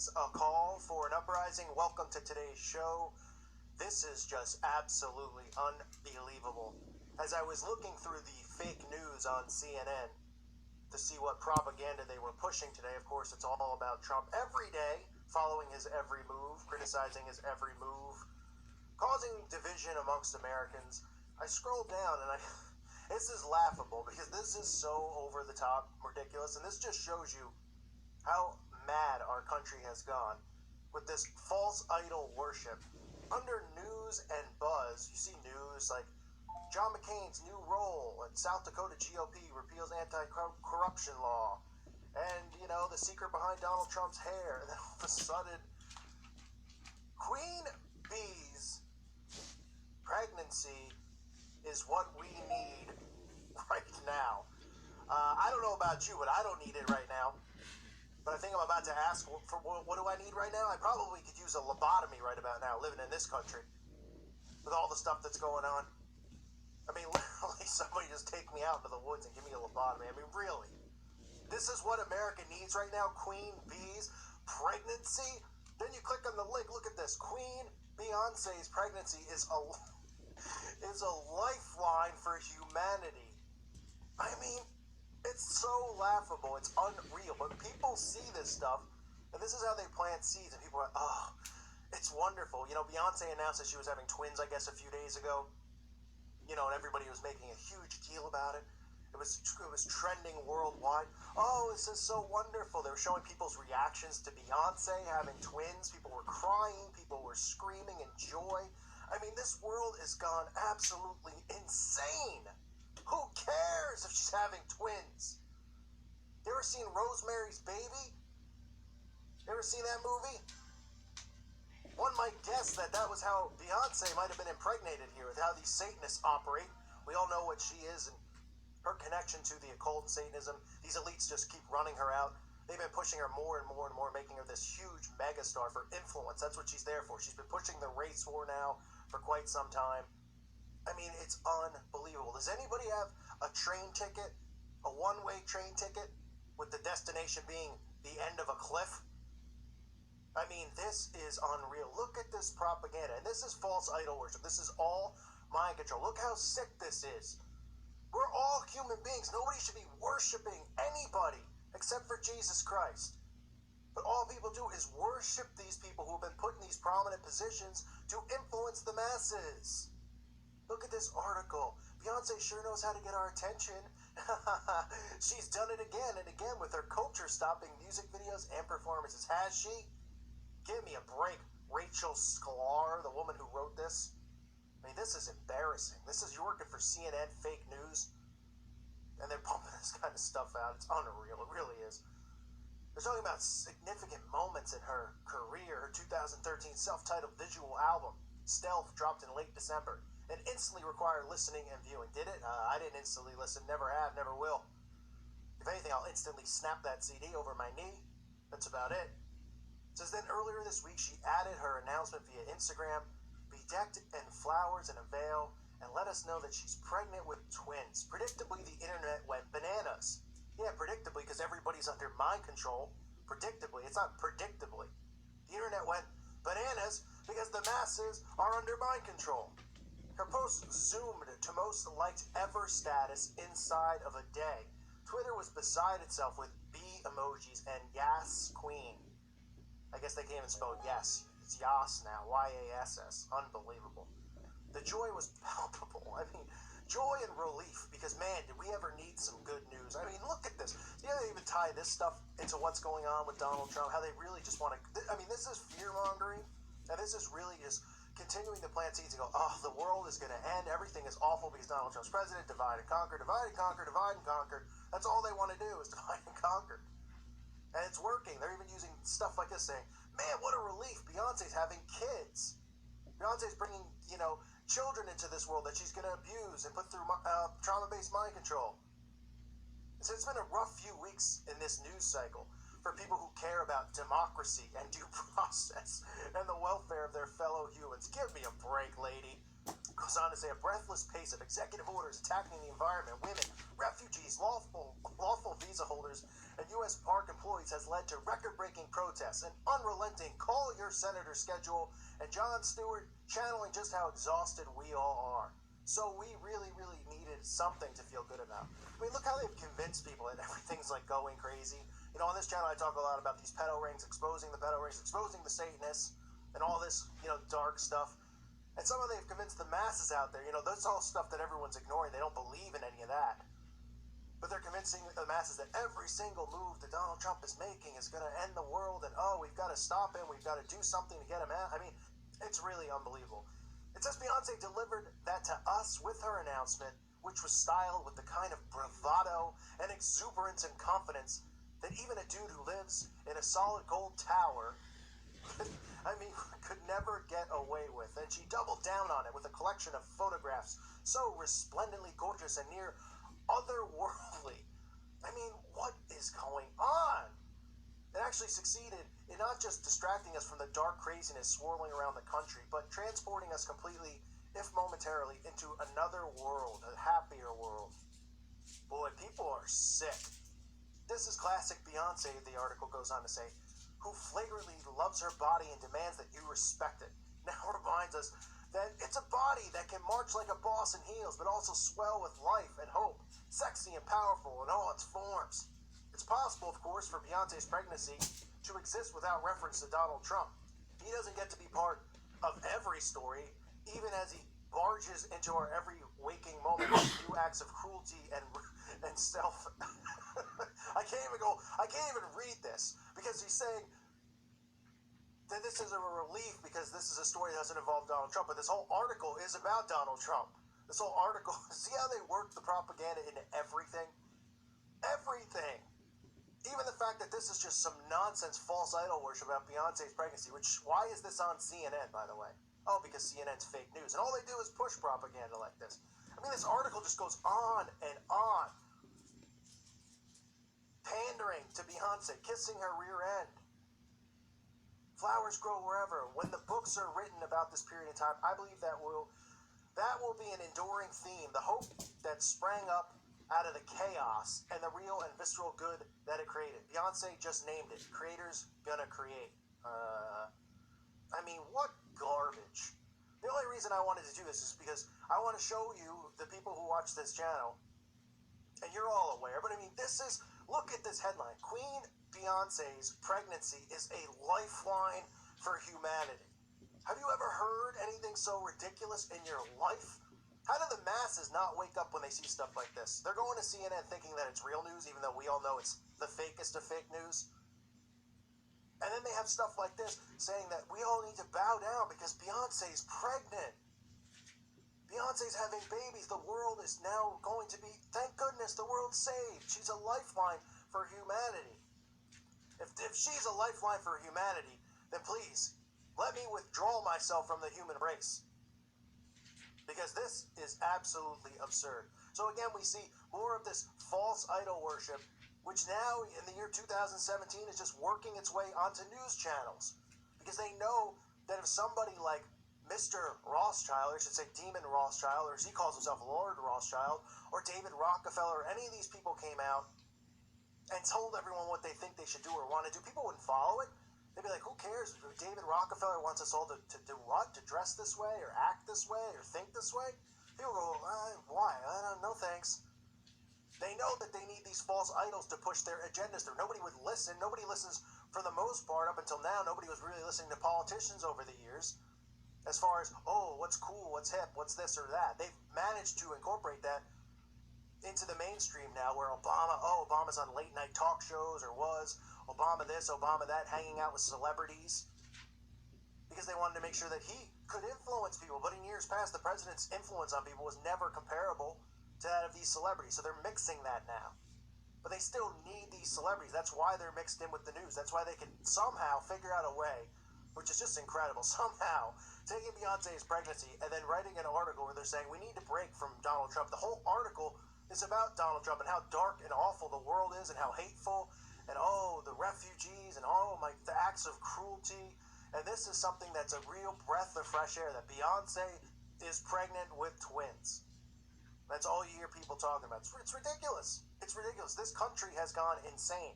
fans, a call for an uprising. Welcome to today's show. This is just absolutely unbelievable. As I was looking through the fake news on CNN to see what propaganda they were pushing today, of course, it's all about Trump every day, following his every move, criticizing his every move, causing division amongst Americans. I scrolled down and this is laughable because this is so over the top, ridiculous, and this just shows you how mad our country has gone with this false idol worship. Under news and buzz, you see news like John McCain's new role in South Dakota GOP repeals anti-corruption law, and, the secret behind Donald Trump's hair, and then all of a sudden, Queen Bee's pregnancy is what we need right now. I don't know about you, but I don't need it right now. But I think I'm about to ask, for what do I need right now? I probably could use a lobotomy right about now, living in this country, with all the stuff that's going on. I mean, literally, somebody just take me out into the woods and give me a lobotomy. I mean, really. This is what America needs right now, Queen Bee's pregnancy? Then you click on the link, look at this. Queen Beyonce's pregnancy is a lifeline for humanity. I mean, it's so laughable. It's unreal. But people see this stuff, and this is how they plant seeds, and people are like, oh, it's wonderful. Beyonce announced that she was having twins, I guess, a few days ago. And everybody was making a huge deal about it. It was trending worldwide. Oh, this is so wonderful. They were showing people's reactions to Beyonce having twins. People were crying. People were screaming in joy. I mean, this world has gone absolutely insane. Who cares if she's having twins? You ever seen Rosemary's Baby? You ever seen that movie? One might guess that was how Beyonce might have been impregnated here, with how these Satanists operate. We all know what she is and her connection to the occult and Satanism. These elites just keep running her out. They've been pushing her more and more and more, making her this huge megastar for influence. That's what she's there for. She's been pushing the race war now for quite some time. I mean, it's unbelievable. Does anybody have a train ticket, a one-way train ticket, with the destination being the end of a cliff? I mean, this is unreal. Look at this propaganda. And this is false idol worship. This is all mind control. Look how sick this is. We're all human beings. Nobody should be worshiping anybody except for Jesus Christ. But all people do is worship these people who have been put in these prominent positions to influence the masses. Look at this article. Beyonce sure knows how to get our attention. She's done it again and again with her culture-stopping music videos and performances. Has she? Give me a break. Rachel Sklar, the woman who wrote this. I mean, this is embarrassing. You're working for CNN fake news, and they're pumping this kind of stuff out. It's unreal. It really is. They're talking about significant moments in her career. Her 2013 self-titled visual album, Stealth, dropped in late December, and instantly required listening and viewing. Did it? I didn't instantly listen. Never have. Never will. If anything, I'll instantly snap that CD over my knee. That's about it. It says then earlier this week, she added her announcement via Instagram, bedecked in flowers and a veil, and let us know that she's pregnant with twins. Predictably, the internet went bananas. Yeah, predictably, because everybody's under mind control. Predictably. It's not predictably. The internet went bananas because the masses are under mind control. Her post zoomed to most liked ever status inside of a day. Twitter was beside itself with bee emojis and Yas Queen. I guess they can't even spell yes. It's Yas now. Y-A-S-S. Unbelievable. The joy was palpable. I mean, joy and relief, because, man, did we ever need some good news. I mean, look at this. You know, they even tie this stuff into what's going on with Donald Trump, how they really just want to... I mean, this is fear-mongering, and this is really just continuing to plant seeds and go, oh, the world is going to end, everything is awful because Donald Trump's president, divide and conquer, divide and conquer, divide and conquer. That's all they want to do is divide and conquer. And it's working. They're even using stuff like this saying, man, what a relief. Beyonce's having kids. Beyonce's bringing, children into this world that she's going to abuse and put through trauma-based mind control. So it's been a rough few weeks in this news cycle for people who care about democracy and due process and the welfare of their fellow humans. Give me a break, lady. Goes on to say, a breathless pace of executive orders attacking the environment, women, refugees, lawful visa holders, and U.S. park employees has led to record-breaking protests, an unrelenting call your senator schedule, and Jon Stewart channeling just how exhausted we all are. So we really, really needed something to feel good about. I mean, look how they've convinced people that everything's like going crazy. You know, on this channel I talk a lot about these pedo rings, exposing the Satanists, and all this, dark stuff. And somehow they've convinced the masses out there, that's all stuff that everyone's ignoring. They don't believe in any of that. But they're convincing the masses that every single move that Donald Trump is making is going to end the world, and we've got to stop him, we've got to do something to get him out. I mean, it's really unbelievable. It says Beyonce delivered that to us with her announcement, which was styled with the kind of bravado and exuberance and confidence that even a dude who lives in a solid gold tower could never get away with. And she doubled down on it with a collection of photographs so resplendently gorgeous and near otherworldly. I mean, what is going on? It actually succeeded in not just distracting us from the dark craziness swirling around the country, but transporting us completely, if momentarily, into another world, a happier world. Boy, people are sick. This is classic Beyonce, the article goes on to say, who flagrantly loves her body and demands that you respect it. Now reminds us that it's a body that can march like a boss in heels, but also swell with life and hope, sexy and powerful in all its forms. It's possible, of course, for Beyonce's pregnancy to exist without reference to Donald Trump. He doesn't get to be part of every story, even as he barges into our every waking moment with new acts of cruelty and self. I can't even read this, because he's saying that this is a relief because this is a story that doesn't involve Donald Trump, but this whole article is about Donald Trump. This whole article, see how they work the propaganda into everything? Everything. Even the fact that this is just some nonsense false idol worship about Beyonce's pregnancy, why is this on CNN, by the way? Oh, because CNN's fake news. And all they do is push propaganda like this. I mean, this article just goes on and on. Pandering to Beyonce, kissing her rear end. Flowers grow wherever. When the books are written about this period of time, I believe that will be an enduring theme. The hope that sprang up out of the chaos and the real and visceral good that it created. Beyonce just named it. Creators gonna create. What garbage. The only reason I wanted to do this is because I want to show you, the people who watch this channel, and you're all aware, but look at this headline. Queen Beyonce's pregnancy is a lifeline for humanity. Have you ever heard anything so ridiculous in your life? How do the masses not wake up when they see stuff like this? They're going to CNN thinking that it's real news, even though we all know it's the fakest of fake news. And then they have stuff like this saying that we all need to bow down because Beyonce's pregnant. Beyonce's having babies. The world is now going to be, thank goodness, the world's saved. She's a lifeline for humanity. If she's a lifeline for humanity, then please, let me withdraw myself from the human race. Because this is absolutely absurd. So again, we see more of this false idol worship, which now in the year 2017 is just working its way onto news channels. Because they know that if somebody like Mr. Rothschild, or I should say Demon Rothschild, or as he calls himself Lord Rothschild, or David Rockefeller, or any of these people came out and told everyone what they think they should do or want to do, people wouldn't follow it. They'd be like, who cares? David Rockefeller wants us all to do what? To dress this way, or act this way, or think this way? People go, why? No thanks. They know that they need these false idols to push their agendas through. Nobody would listen. Nobody listens for the most part. Up until now, nobody was really listening to politicians over the years. As far as, what's cool, what's hip, what's this or that. They've managed to incorporate that into the mainstream now, where Obama's on late night talk shows, or was, Obama this, Obama that, hanging out with celebrities. Because they wanted to make sure that he could influence people. But in years past, the president's influence on people was never comparable to that of these celebrities. So they're mixing that now. But they still need these celebrities. That's why they're mixed in with the news. That's why they can somehow figure out a way, which is just incredible, somehow taking Beyonce's pregnancy and then writing an article where they're saying we need to break from Donald Trump. The whole article is about Donald Trump and how dark and awful the world is and how hateful, and the refugees, and the acts of cruelty. And this is something that's a real breath of fresh air that Beyonce is pregnant with twins. That's all you hear people talking about. It's ridiculous. It's ridiculous. This country has gone insane.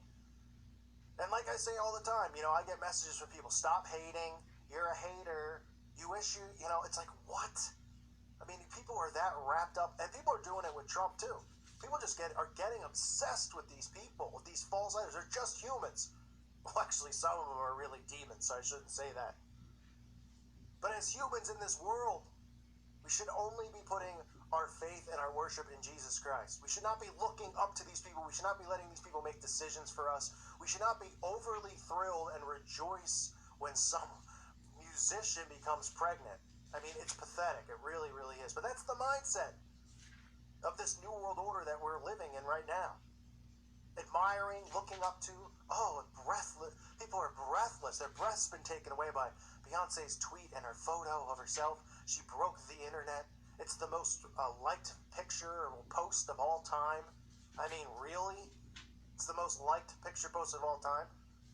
And like I say all the time, I get messages from people, stop hating, you're a hater, you wish it's like, what? I mean, people are that wrapped up, and people are doing it with Trump too. People just are getting obsessed with these people, with these false idols. They're just humans. Well, actually, some of them are really demons, so I shouldn't say that. But as humans in this world, we should only be putting our faith and our worship in Jesus Christ. We should not be looking up to these people. We should not be letting these people make decisions for us. We should not be overly thrilled and rejoice when some musician becomes pregnant. I mean, it's pathetic. It really, really is. But that's the mindset of this new world order that we're living in right now. Admiring, looking up to, breathless. People are breathless. Their breath's been taken away by Beyonce's tweet and her photo of herself. She broke the internet. It's the most liked picture or post of all time. I mean, really? It's the most liked picture post of all time?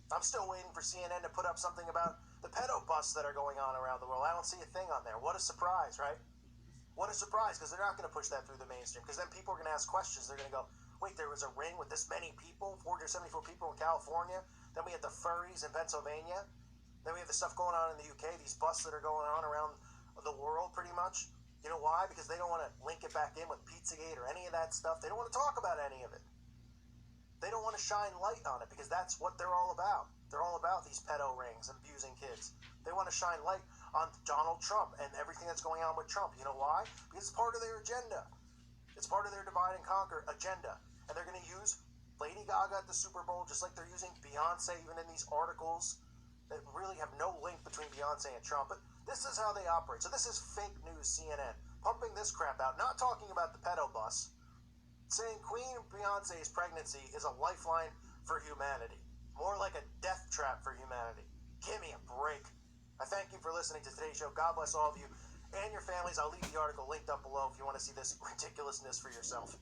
I'm still waiting for CNN to put up something about the pedo busts that are going on around the world. I don't see a thing on there. What a surprise, right? What a surprise, because they're not going to push that through the mainstream, because then people are going to ask questions. They're going to go, wait, there was a ring with this many people, 474 people in California. Then we had the furries in Pennsylvania. Then we have the stuff going on in the UK, these busts that are going on around the world pretty much. You know why? Because they don't want to link it back in with Pizzagate or any of that stuff. They don't want to talk about any of it. They don't want to shine light on it, because that's what they're all about. They're all about these pedo rings and abusing kids. They want to shine light on Donald Trump and everything that's going on with Trump. You know why? Because it's part of their agenda. It's part of their divide and conquer agenda. And they're going to use Lady Gaga at the Super Bowl, just like they're using Beyonce even in these articles that really have no link between Beyonce and Trump. But this is how they operate. So this is fake news CNN, pumping this crap out, not talking about the pedo bus, saying Queen Beyonce's pregnancy is a lifeline for humanity. More like a death trap for humanity. Give me a break. I thank you for listening to today's show. God bless all of you and your families. I'll leave the article linked up below if you want to see this ridiculousness for yourself.